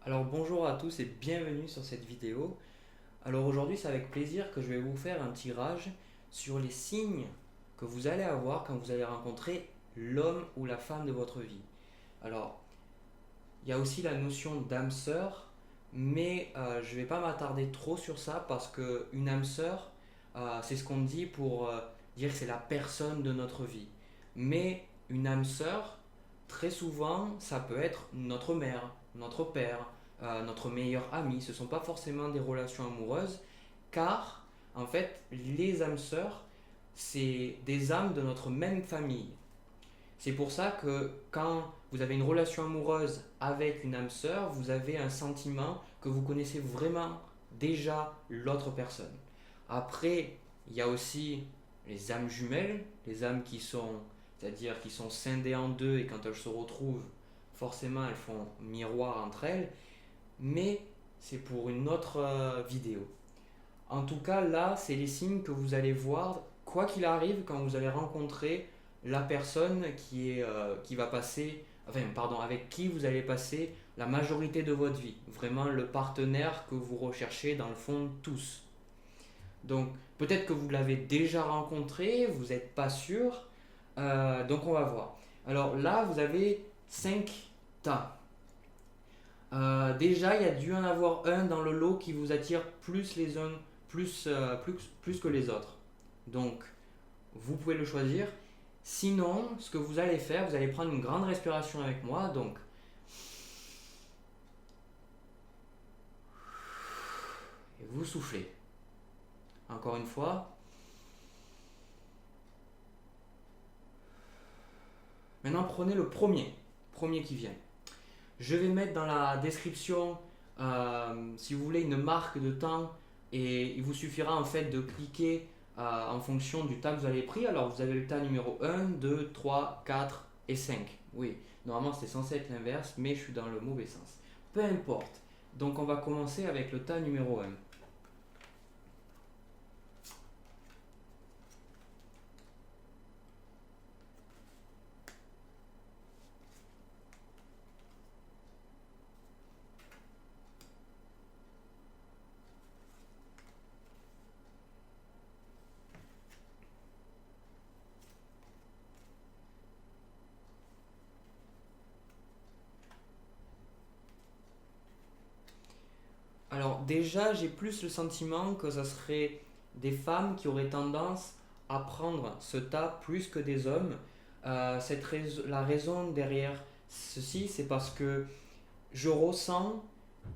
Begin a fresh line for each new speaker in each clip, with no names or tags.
Alors bonjour à tous et bienvenue sur cette vidéo. Alors aujourd'hui c'est avec plaisir que je vais vous faire un tirage sur les signes que vous allez avoir quand vous allez rencontrer l'homme ou la femme de votre vie. Alors il y a aussi la notion d'âme sœur, mais je ne vais pas m'attarder trop sur ça parce qu'une âme sœur, c'est ce qu'on dit pour dire que c'est la personne de notre vie. Mais une âme sœur, très souvent, ça peut être notre mère, notre père, notre meilleur ami. Ce ne sont pas forcément des relations amoureuses, car en fait, les âmes sœurs, c'est des âmes de notre même famille. C'est pour ça que quand vous avez une relation amoureuse avec une âme sœur, vous avez un sentiment que vous connaissez vraiment déjà l'autre personne. Après, il y a aussi les âmes jumelles, les âmes qui sont, c'est-à-dire qui sont scindées en deux et quand elles se retrouvent, forcément elles font miroir entre elles, mais c'est pour une autre vidéo. En tout cas, là, c'est les signes que vous allez voir, quoi qu'il arrive, quand vous allez rencontrer la personne qui va passer, enfin, pardon, avec qui vous allez passer la majorité de votre vie. Vraiment le partenaire que vous recherchez dans le fond tous. Donc, peut-être que vous l'avez déjà rencontré, vous n'êtes pas sûr. Donc, on va voir. Alors là, vous avez 5 tas. Déjà, il y a dû en avoir un dans le lot qui vous attire plus les uns, plus que les autres. Donc, vous pouvez le choisir. Sinon, ce que vous allez faire, vous allez prendre une grande respiration avec moi. Donc, et vous soufflez. Encore une fois. Maintenant, prenez le premier qui vient. Je vais mettre dans la description, si vous voulez, une marque de temps et il vous suffira en fait de cliquer en fonction du tas que vous avez pris. Alors vous avez le tas numéro 1, 2, 3, 4 et 5. Oui, normalement c'était censé être l'inverse, mais je suis dans le mauvais sens. Peu importe. Donc on va commencer avec le tas numéro 1. Alors déjà, j'ai plus le sentiment que ça serait des femmes qui auraient tendance à prendre ce tas plus que des hommes. La raison derrière ceci, c'est parce que je ressens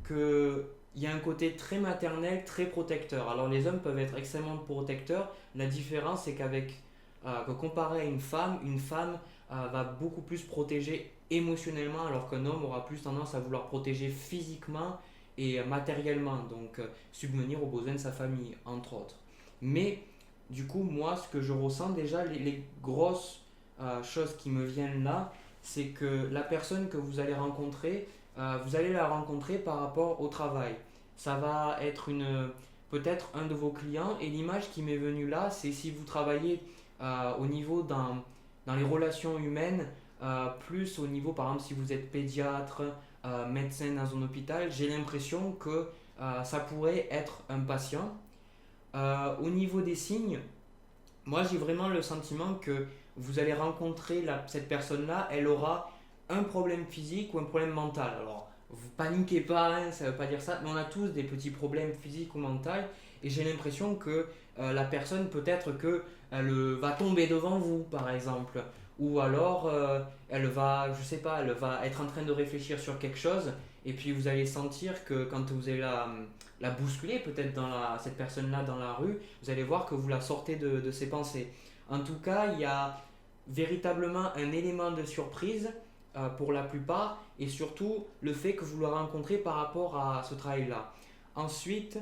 qu'il y a un côté très maternel, très protecteur. Alors les hommes peuvent être extrêmement protecteurs. La différence, c'est que comparé à une femme va beaucoup plus protéger émotionnellement, alors qu'un homme aura plus tendance à vouloir protéger physiquement et matériellement, donc subvenir aux besoins de sa famille, entre autres. Mais du coup, moi, ce que je ressens déjà, les grosses choses qui me viennent là, c'est que la personne que vous allez la rencontrer par rapport au travail. Ça va être peut-être un de vos clients et l'image qui m'est venue là, c'est si vous travaillez au niveau dans les relations humaines, plus au niveau, par exemple, si vous êtes pédiatre, médecin dans un hôpital, j'ai l'impression que ça pourrait être un patient. Au niveau des signes, moi j'ai vraiment le sentiment que vous allez rencontrer cette personne-là, elle aura un problème physique ou un problème mental. Alors, vous paniquez pas, hein, ça ne veut pas dire ça, mais on a tous des petits problèmes physiques ou mentaux, et j'ai l'impression que la personne peut-être que elle va tomber devant vous, par exemple, ou alors elle va, je sais pas, elle va être en train de réfléchir sur quelque chose, et puis vous allez sentir que quand vous allez la bousculer, peut-être cette personne-là dans la rue, vous allez voir que vous la sortez de ses pensées. En tout cas, il y a véritablement un élément de surprise pour la plupart et surtout le fait que vous le rencontrez par rapport à ce travail-là. Ensuite,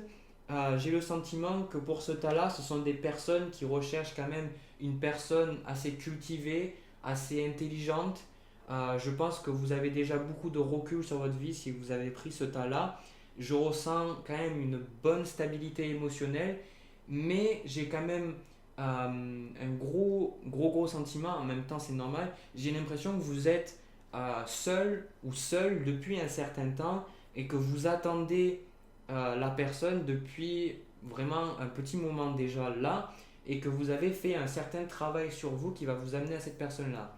j'ai le sentiment que pour ce tas-là, ce sont des personnes qui recherchent quand même une personne assez cultivée, assez intelligente. Je pense que vous avez déjà beaucoup de recul sur votre vie si vous avez pris ce tas-là. Je ressens quand même une bonne stabilité émotionnelle, mais j'ai quand même un gros sentiment. En même temps, c'est normal. J'ai l'impression que vous êtes seul ou seul depuis un certain temps, et que vous attendez la personne depuis vraiment un petit moment déjà là et que vous avez fait un certain travail sur vous qui va vous amener à cette personne-là.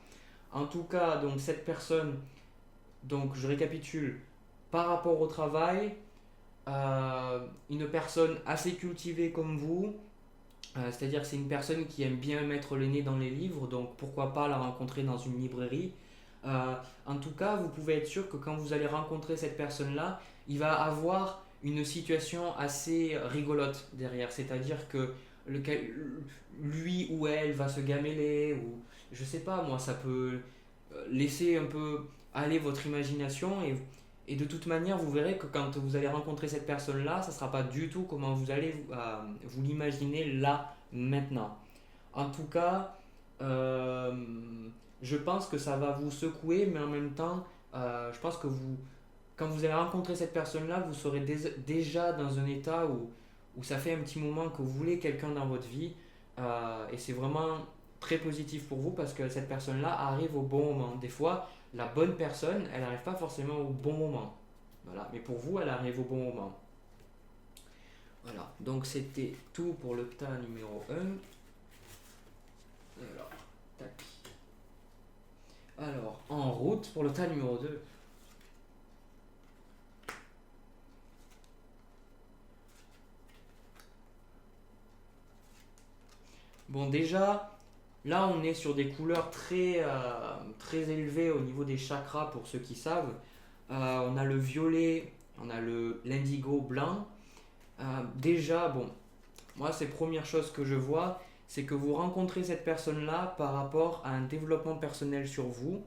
En tout cas, donc cette personne, donc je récapitule, par rapport au travail, une personne assez cultivée comme vous, c'est-à-dire que c'est une personne qui aime bien mettre le nez dans les livres, donc pourquoi pas la rencontrer dans une librairie. Euh, En tout cas, vous pouvez être sûr que quand vous allez rencontrer cette personne-là, il va avoir une situation assez rigolote derrière, c'est-à-dire que lui ou elle va se gameler, ou je sais pas moi, ça peut laisser un peu aller votre imagination et de toute manière, vous verrez que quand vous allez rencontrer cette personne-là, ça ne sera pas du tout comment vous allez vous l'imaginer là, maintenant. En tout cas, euh, je pense que ça va vous secouer, mais en même temps, je pense que quand vous allez rencontrer cette personne-là, vous serez déjà dans un état où ça fait un petit moment que vous voulez quelqu'un dans votre vie, et c'est vraiment très positif pour vous parce que cette personne-là arrive au bon moment. Des fois, la bonne personne, elle n'arrive pas forcément au bon moment. Voilà. Mais pour vous, elle arrive au bon moment. Voilà. Donc c'était tout pour le tas numéro un. Alors, tac. Alors, en route pour le tas numéro 2. Bon, déjà, là, on est sur des couleurs très élevées au niveau des chakras pour ceux qui savent. On a le violet, on a l'indigo blanc. Déjà, bon, moi, c'est la première chose que je vois, c'est que vous rencontrez cette personne-là par rapport à un développement personnel sur vous.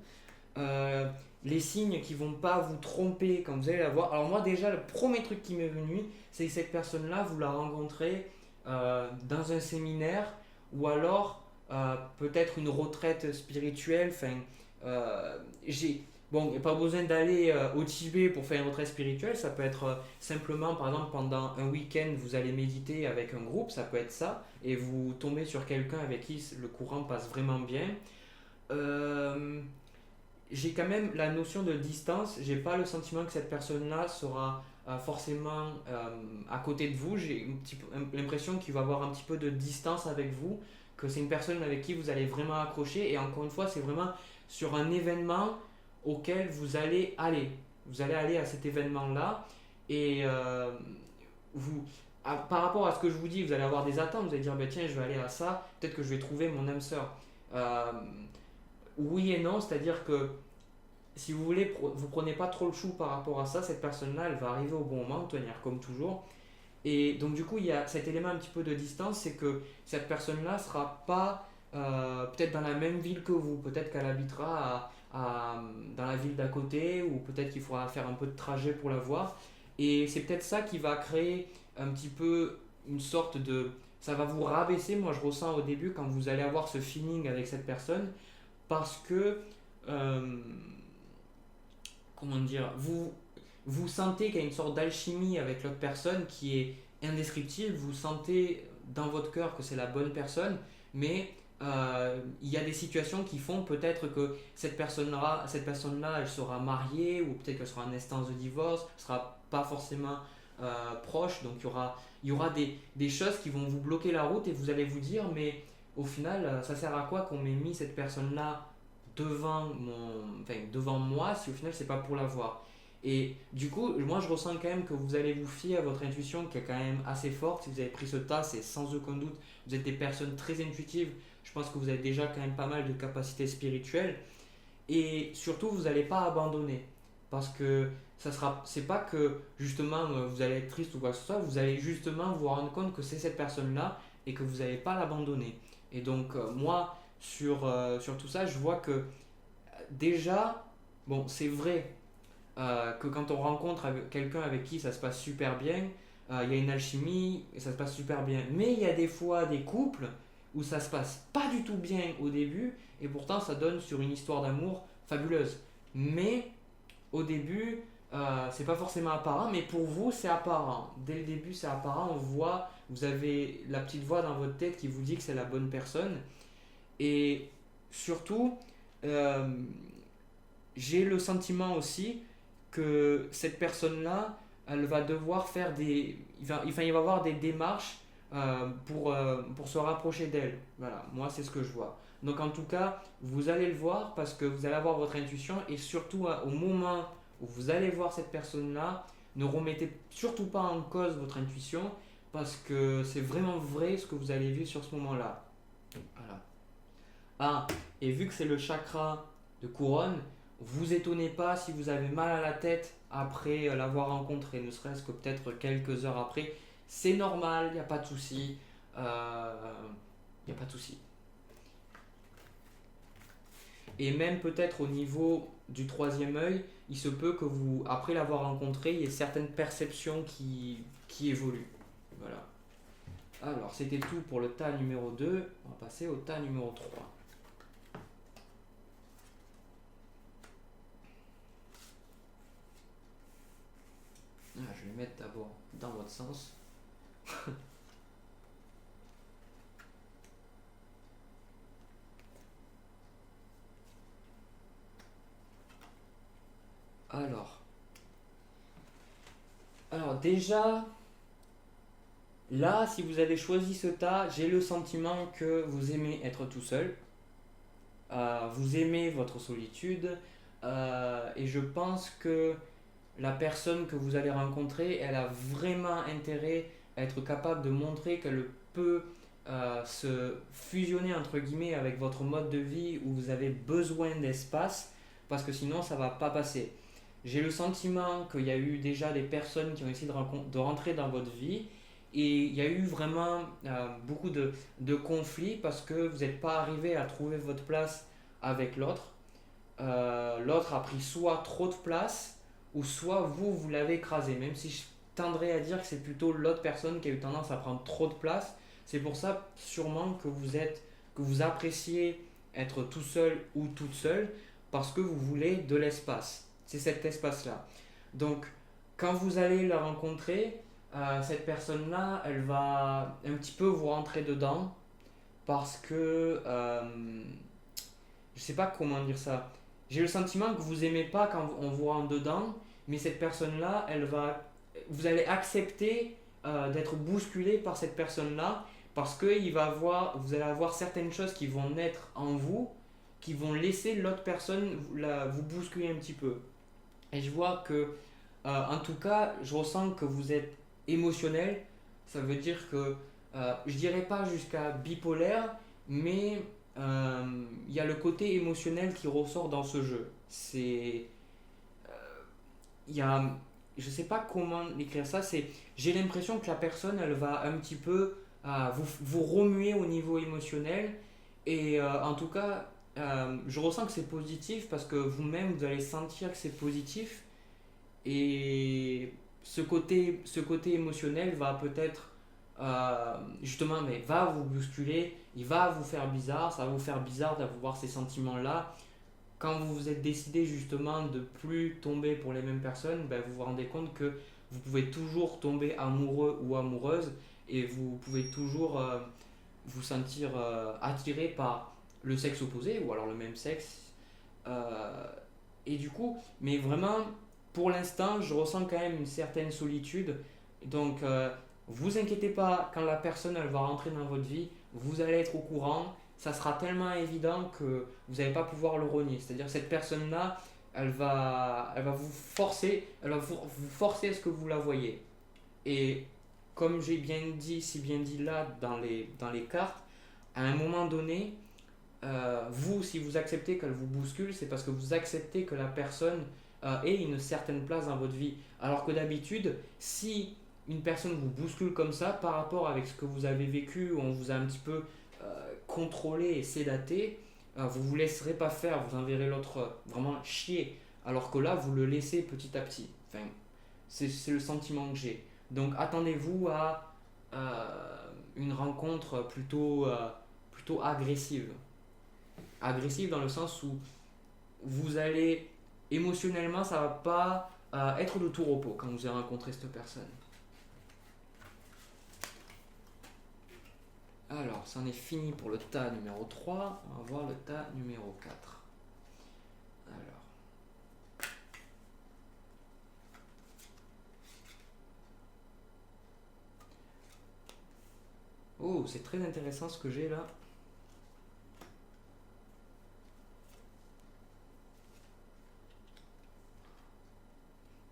Euh, les signes qui vont pas vous tromper quand vous allez la voir. Alors moi déjà, le premier truc qui m'est venu, c'est que cette personne-là, vous la rencontrez dans un séminaire ou alors peut-être une retraite spirituelle. Enfin, j'ai bon, y a pas besoin d'aller au Tibet pour faire une retraite spirituelle. Ça peut être simplement, par exemple, pendant un week-end, vous allez méditer avec un groupe. Ça peut être ça, et vous tombez sur quelqu'un avec qui le courant passe vraiment bien. Euh, j'ai quand même la notion de distance. J'ai pas le sentiment que cette personne-là sera forcément à côté de vous. J'ai l'impression qu'il va avoir un petit peu de distance avec vous, que c'est une personne avec qui vous allez vraiment accrocher. Et encore une fois, c'est vraiment sur un événement auquel vous allez aller. Vous allez aller à cet événement-là et vous, par rapport à ce que je vous dis, vous allez avoir des attentes. Vous allez dire, bah, tiens, je vais aller à ça. Peut-être que je vais trouver mon âme sœur. Euh, oui et non, c'est-à-dire que si vous voulez, vous prenez pas trop le chou par rapport à ça, cette personne-là, elle va arriver au bon moment, tenir comme toujours. Et donc du coup, il y a cet élément un petit peu de distance, c'est que cette personne-là sera pas peut-être dans la même ville que vous, peut-être qu'elle habitera dans la ville d'à côté, ou peut-être qu'il faudra faire un peu de trajet pour la voir. Et c'est peut-être ça qui va créer un petit peu une sorte de... Ça va vous rabaisser, moi je ressens au début, quand vous allez avoir ce feeling avec cette personne, parce que euh, comment dire, vous sentez qu'il y a une sorte d'alchimie avec l'autre personne qui est indescriptible, vous sentez dans votre cœur que c'est la bonne personne, mais il y a des situations qui font peut-être que cette personne-là, elle sera mariée, ou peut-être qu'elle sera en instance de divorce, elle sera pas forcément proche, donc il y aura des choses qui vont vous bloquer la route et vous allez vous dire, mais au final, ça sert à quoi qu'on m'ait mis cette personne-là devant moi si au final c'est pas pour la voir. Et du coup, moi je ressens quand même que vous allez vous fier à votre intuition qui est quand même assez forte. Si vous avez pris ce tas, c'est sans aucun doute, vous êtes des personnes très intuitives. Je pense que vous avez déjà quand même pas mal de capacités spirituelles. Et surtout, vous n'allez pas abandonner. Parce que c'est pas que justement vous allez être triste ou quoi que ce soit, vous allez justement vous rendre compte que c'est cette personne-là et que vous n'allez pas l'abandonner. Et donc, moi, sur tout ça, je vois que déjà, bon, c'est vrai que quand on rencontre quelqu'un avec qui ça se passe super bien, il y a une alchimie et ça se passe super bien. Mais il y a des fois des couples où ça se passe pas du tout bien au début et pourtant ça donne sur une histoire d'amour fabuleuse. Mais au début, c'est pas forcément apparent, mais pour vous c'est apparent. Dès le début c'est apparent, on voit, vous avez la petite voix dans votre tête qui vous dit que c'est la bonne personne. Et surtout, euh, j'ai le sentiment aussi que cette personne-là, elle va devoir faire des... il va y avoir des démarches pour se rapprocher d'elle. Voilà, moi c'est ce que je vois. Donc en tout cas, vous allez le voir parce que vous allez avoir votre intuition et surtout au moment où vous allez voir cette personne-là, ne remettez surtout pas en cause votre intuition parce que c'est vraiment vrai ce que vous allez vivre sur ce moment-là. Voilà. Ah, et vu que c'est le chakra de couronne, vous étonnez pas si vous avez mal à la tête après l'avoir rencontré, ne serait-ce que peut-être quelques heures après. C'est normal, il n'y a pas de souci. Il n'y a pas de souci. Et même peut-être au niveau du troisième œil, il se peut que vous, après l'avoir rencontré, il y ait certaines perceptions qui évoluent. Voilà. Alors, c'était tout pour le tas numéro 2. On va passer au tas numéro 3. Je vais le mettre d'abord dans votre sens. Alors, déjà, là, si vous avez choisi ce tas, j'ai le sentiment que vous aimez être tout seul. Vous aimez votre solitude. Et je pense que la personne que vous allez rencontrer, elle a vraiment intérêt à être capable de montrer qu'elle peut se fusionner entre guillemets avec votre mode de vie où vous avez besoin d'espace parce que sinon ça va pas passer. J'ai le sentiment qu'il y a eu déjà des personnes qui ont essayé de rentrer dans votre vie et il y a eu vraiment beaucoup de conflits parce que vous n'êtes pas arrivé à trouver votre place avec l'autre. L'autre a pris soit trop de place ou soit vous l'avez écrasé. Même si je tendrais à dire que c'est plutôt l'autre personne qui a eu tendance à prendre trop de place. C'est pour ça sûrement que vous appréciez être tout seul ou toute seule parce que vous voulez de l'espace. C'est cet espace-là. Donc quand vous allez la rencontrer, cette personne-là, elle va un petit peu vous rentrer dedans parce que je sais pas comment dire ça. J'ai le sentiment que vous aimez pas quand on vous rentre dedans, mais cette personne-là, vous allez accepter d'être bousculé par cette personne-là parce que vous allez avoir certaines choses qui vont naître en vous, qui vont laisser l'autre personne vous bousculer un petit peu. Et je vois que, en tout cas, je ressens que vous êtes émotionnel. Ça veut dire que, je dirais pas jusqu'à bipolaire, mais il y a le côté émotionnel qui ressort dans ce jeu. Il y a, je sais pas comment écrire ça. J'ai l'impression que la personne, elle va un petit peu vous remuer au niveau émotionnel. Et en tout cas, je ressens que c'est positif parce que vous-même, vous allez sentir que c'est positif. Et ce côté émotionnel va peut-être justement, mais va vous bousculer, il va vous faire bizarre, ça va vous faire bizarre d'avoir ces sentiments-là. Quand vous vous êtes décidé justement de plus tomber pour les mêmes personnes, ben vous vous rendez compte que vous pouvez toujours tomber amoureux ou amoureuse et vous pouvez toujours vous sentir attiré par le sexe opposé ou alors le même sexe. Euh, et du coup, mais vraiment, pour l'instant, je ressens quand même une certaine solitude. Donc, vous inquiétez pas, quand la personne elle va rentrer dans votre vie, vous allez être au courant. Ça sera tellement évident que vous n'allez pas pouvoir le renier. C'est-à-dire cette personne-là, elle va vous forcer, vous forcer à ce que vous la voyez. Et comme j'ai bien dit, si bien dit là dans les cartes, à un moment donné, vous, si vous acceptez qu'elle vous bouscule, c'est parce que vous acceptez que la personne ait une certaine place dans votre vie. Alors que d'habitude, si une personne vous bouscule comme ça par rapport avec ce que vous avez vécu, où on vous a un petit peu contrôlé et sédaté, vous ne vous laisserez pas faire, vous enverrez l'autre vraiment chier. Alors que là, vous le laissez petit à petit. Enfin, c'est le sentiment que j'ai. Donc attendez-vous à une rencontre plutôt agressive. Agressive dans le sens où vous allez émotionnellement, ça va pas être de tout repos quand vous allez rencontrer cette personne. Alors, c'en est fini pour le tas numéro 3. On va voir le tas numéro 4. Alors, Oh, c'est très intéressant ce que j'ai là.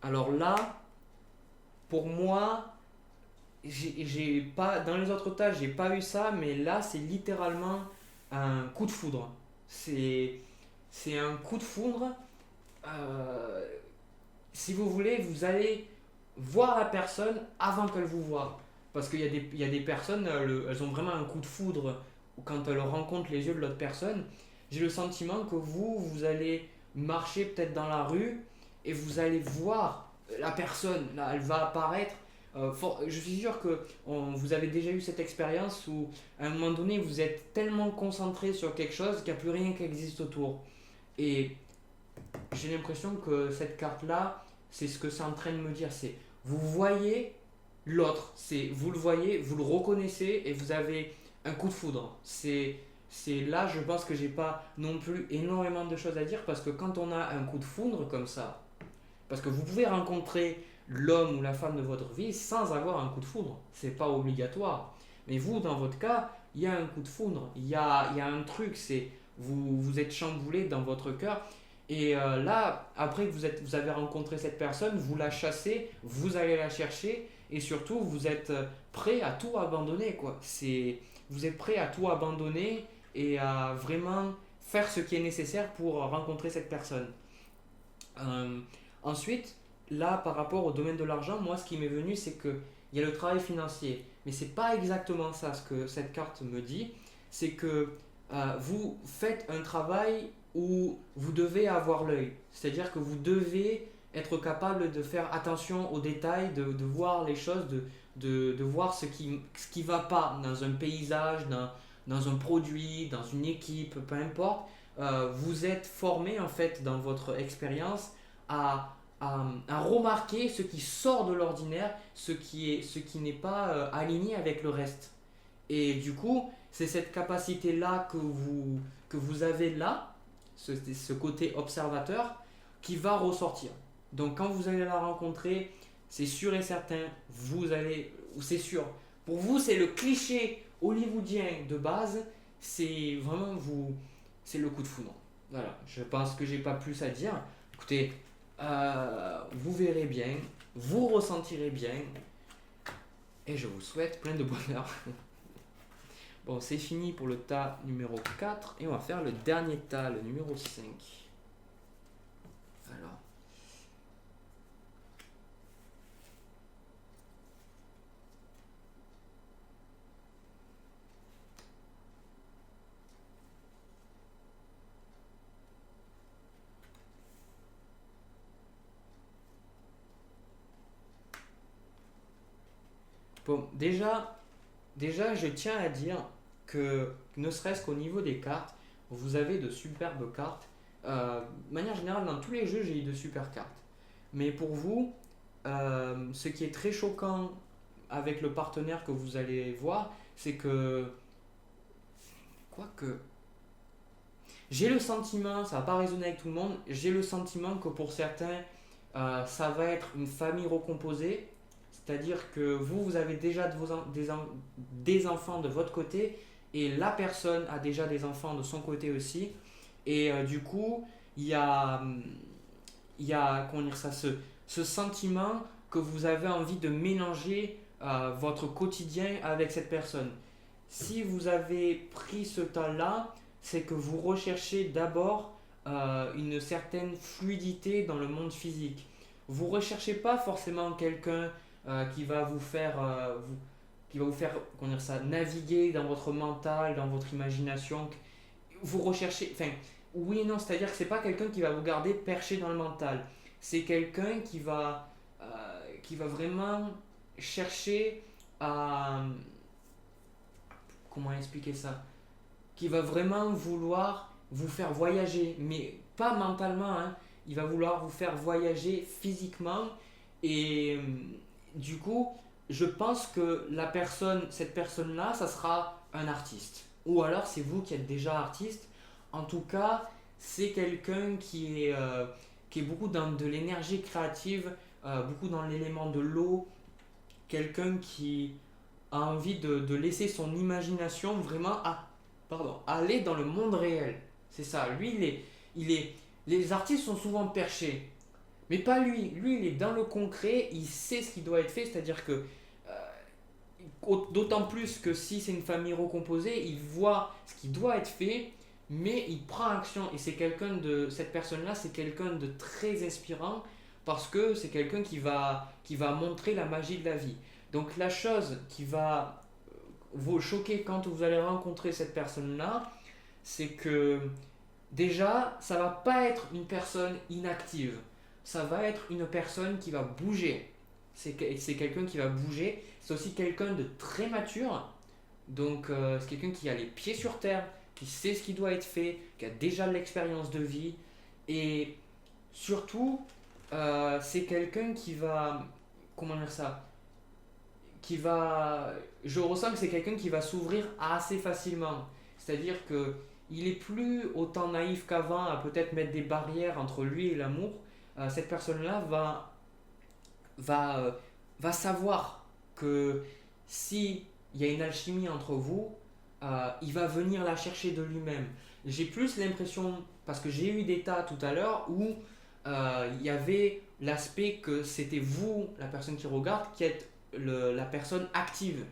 Alors là, pour moi, j'ai pas dans les autres tâches, j'ai pas eu ça, mais là, c'est littéralement un coup de foudre. C'est c'est un coup de foudre. euh, Si vous voulez, vous allez voir la personne avant qu'elle vous voie. Parce il y a des personnes, elles ont vraiment un coup de foudre quand elles rencontrent les yeux de l'autre personne. J'ai le sentiment que vous allez marcher peut-être dans la rue et vous allez voir la personne, là, elle va apparaître. Je suis sûr que vous avez déjà eu cette expérience où à un moment donné vous êtes tellement concentré sur quelque chose qu'il n'y a plus rien qui existe autour. Et j'ai l'impression que cette carte-là, c'est ce que c'est en train de me dire. C'est vous voyez l'autre, c'est vous le voyez, vous le reconnaissez et vous avez un coup de foudre. C'est là, je pense que j'ai pas non plus énormément de choses à dire parce que quand on a un coup de foudre comme ça, parce que vous pouvez rencontrer l'homme ou la femme de votre vie sans avoir un coup de foudre, c'est pas obligatoire. Mais vous, dans votre cas, il y a un coup de foudre, il y a un truc, c'est vous êtes chamboulé dans votre cœur et là, après que vous avez rencontré cette personne, vous la chassez, vous allez la chercher et surtout vous êtes prêt à tout abandonner quoi. Vous êtes prêt à tout abandonner et à vraiment faire ce qui est nécessaire pour rencontrer cette personne. Euh, Ensuite, là par rapport au domaine de l'argent, moi ce qui m'est venu c'est que il y a le travail financier, mais c'est pas exactement ça ce que cette carte me dit. C'est que vous faites un travail où vous devez avoir l'œil. C'est-à-dire que vous devez être capable de faire attention aux détails, de voir les choses, de voir ce qui va pas dans un paysage, dans un produit, dans une équipe, peu importe. Vous êtes formé en fait dans votre expérience à remarquer ce qui sort de l'ordinaire, ce qui n'est pas aligné avec le reste. Et du coup, c'est cette capacité-là que vous avez là, ce côté observateur, qui va ressortir. Donc quand vous allez la rencontrer, c'est sûr et certain, vous allez, c'est sûr, pour vous c'est le cliché hollywoodien de base, c'est vraiment vous, c'est le coup de foudre. Voilà, je pense que j'ai pas plus à dire. Écoutez, vous verrez bien, vous ressentirez bien, et je vous souhaite plein de bonheur. Bon, c'est fini pour le tas numéro 4 et on va faire le dernier tas, le numéro 5. Alors, bon, déjà, je tiens à dire que ne serait-ce qu'au niveau des cartes, vous avez de superbes cartes. De manière générale, dans tous les jeux, j'ai eu de super cartes. Mais pour vous, ce qui est très choquant avec le partenaire que vous allez voir, c'est que, quoique, j'ai le sentiment, ça va pas résonner avec tout le monde, j'ai le sentiment que pour certains, ça va être une famille recomposée, c'est-à-dire que vous avez déjà des enfants de votre côté et la personne a déjà des enfants de son côté aussi. Et du coup, il y a, il y a comment dire ça, ce sentiment que vous avez envie de mélanger votre quotidien avec cette personne. Si vous avez pris ce temps-là, c'est que vous recherchez d'abord une certaine fluidité dans le monde physique. Vous ne recherchez pas forcément quelqu'un qui va vous faire, qui va vous faire comment dire ça, naviguer dans votre mental, dans votre imagination. Vous recherchez, enfin, oui et non, c'est-à-dire que c'est pas quelqu'un qui va vous garder perché dans le mental. C'est quelqu'un qui va vraiment chercher à, comment expliquer ça, qui va vraiment vouloir vous faire voyager, mais pas mentalement, hein. Il va vouloir vous faire voyager physiquement et du coup, je pense que cette personne-là, ça sera un artiste. Ou alors c'est vous qui êtes déjà artiste. En tout cas, c'est quelqu'un qui est beaucoup dans de l'énergie créative, beaucoup dans l'élément de l'eau, quelqu'un qui a envie de laisser son imagination vraiment aller dans le monde réel. C'est ça. Lui, les artistes sont souvent perchés. Mais pas lui. Lui, il est dans le concret, il sait ce qui doit être fait, c'est-à-dire que d'autant plus que si c'est une famille recomposée, il voit ce qui doit être fait, mais il prend action. Et cette personne-là, c'est quelqu'un de très inspirant parce que c'est quelqu'un qui va montrer la magie de la vie. Donc la chose qui va vous choquer quand vous allez rencontrer cette personne-là, c'est que déjà, ça va pas être une personne inactive. Ça va être une personne qui va bouger. C'est quelqu'un qui va bouger. C'est aussi quelqu'un de très mature. Donc, c'est quelqu'un qui a les pieds sur terre, qui sait ce qui doit être fait, qui a déjà de l'expérience de vie. Et surtout, c'est quelqu'un qui va. Comment dire ça? Je ressens que c'est quelqu'un qui va s'ouvrir assez facilement. C'est-à-dire que il est plus autant naïf qu'avant à peut-être mettre des barrières entre lui et l'amour. Cette personne-là va, euh, va savoir que si il y a une alchimie entre vous, il va venir la chercher de lui-même. J'ai plus l'impression, parce que j'ai eu des tas tout à l'heure où il y avait l'aspect que c'était vous, la personne qui regarde, qui êtes la personne active.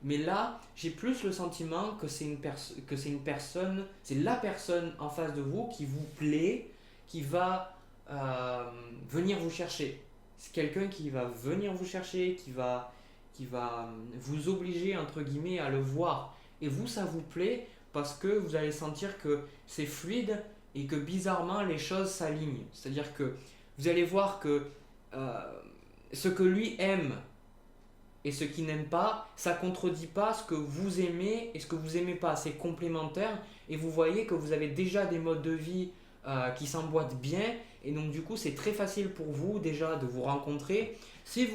Mais là, j'ai plus le sentiment que c'est la personne en face de vous qui vous plaît, qui va venir vous chercher. C'est quelqu'un qui va venir vous chercher, qui va vous obliger, entre guillemets, à le voir. Et vous, ça vous plaît parce que vous allez sentir que c'est fluide et que bizarrement, les choses s'alignent. C'est-à-dire que vous allez voir que euh, ce que lui aime et ce qu'il n'aime pas, ça contredit pas ce que vous aimez et ce que vous aimez pas. C'est complémentaire et vous voyez que vous avez déjà des modes de vie qui s'emboîtent bien et donc du coup c'est très facile pour vous déjà de vous rencontrer. Si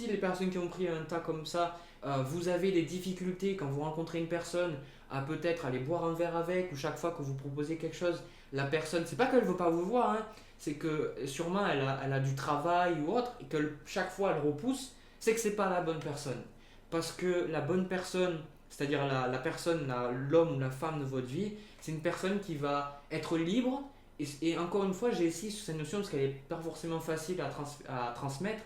les personnes qui ont pris un tas comme ça, vous avez des difficultés quand vous rencontrez une personne à peut-être aller boire un verre avec ou chaque fois que vous proposez quelque chose, la personne, c'est pas qu'elle veut pas vous voir, hein, c'est que sûrement elle a du travail ou autre et que chaque fois elle repousse, c'est que c'est pas la bonne personne. Parce que la bonne personne, c'est-à-dire la personne, l'homme ou la femme de votre vie, c'est une personne qui va être libre. Et encore une fois, j'ai ici cette notion parce qu'elle n'est pas forcément facile à transmettre.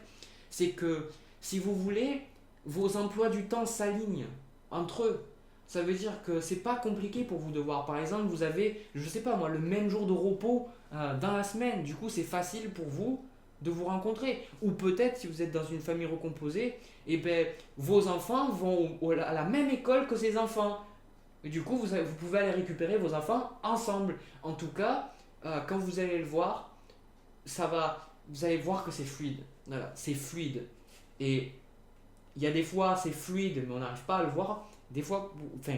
C'est que si vous voulez, vos emplois du temps s'alignent entre eux. Ça veut dire que c'est pas compliqué pour vous de voir. Par exemple, vous avez, je sais pas moi, le même jour de repos dans la semaine. Du coup, c'est facile pour vous de vous rencontrer. Ou peut-être, si vous êtes dans une famille recomposée, et ben, vos enfants vont à la même école que ces enfants. Et du coup, vous pouvez aller récupérer vos enfants ensemble. En tout cas, quand vous allez le voir, vous allez voir que c'est fluide. Voilà, c'est fluide. Et il y a des fois, c'est fluide, mais on n'arrive pas à le voir. Des fois, enfin,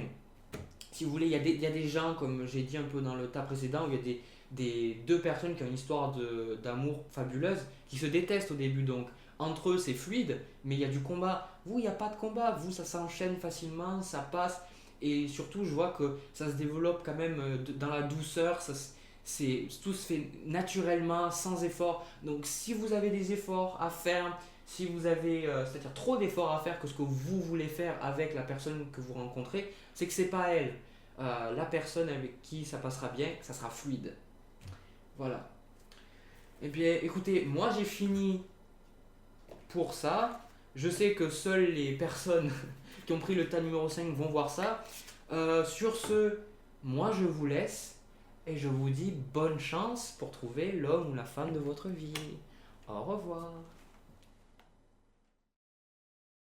si vous voulez, il y a des gens, comme j'ai dit un peu dans le tas précédent, où il y a des deux personnes qui ont une histoire d'amour fabuleuse, qui se détestent au début. Donc, entre eux, c'est fluide, mais il y a du combat. Vous, il n'y a pas de combat. Vous, ça s'enchaîne facilement, ça passe. Et surtout, je vois que ça se développe quand même dans la douceur. Tout se fait naturellement, sans effort. Donc, si vous avez des efforts à faire, si vous avez c'est-à-dire trop d'efforts à faire que ce que vous voulez faire avec la personne que vous rencontrez, c'est que c'est pas elle. La personne avec qui ça passera bien, ça sera fluide. Voilà. Eh bien, écoutez, moi j'ai fini pour ça. Je sais que seules les personnes qui ont pris le tas numéro 5 vont voir ça. Sur ce, moi je vous laisse et je vous dis bonne chance pour trouver l'homme ou la femme de votre vie. Au revoir.